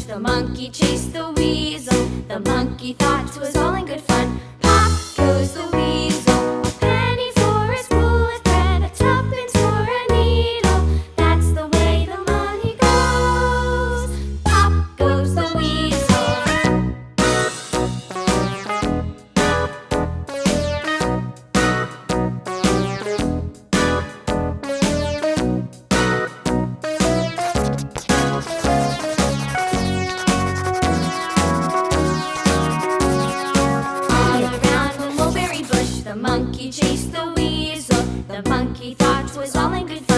The monkey chased the weasel. The monkey thought 'twas all in good fun. Pop goes the weasel. A penny for a spool of thread, a tuppence for a needle. That's the way the money goes. Pop goes the weasel. The monkey chased the weasel. The monkey thought 'twas all in good fun.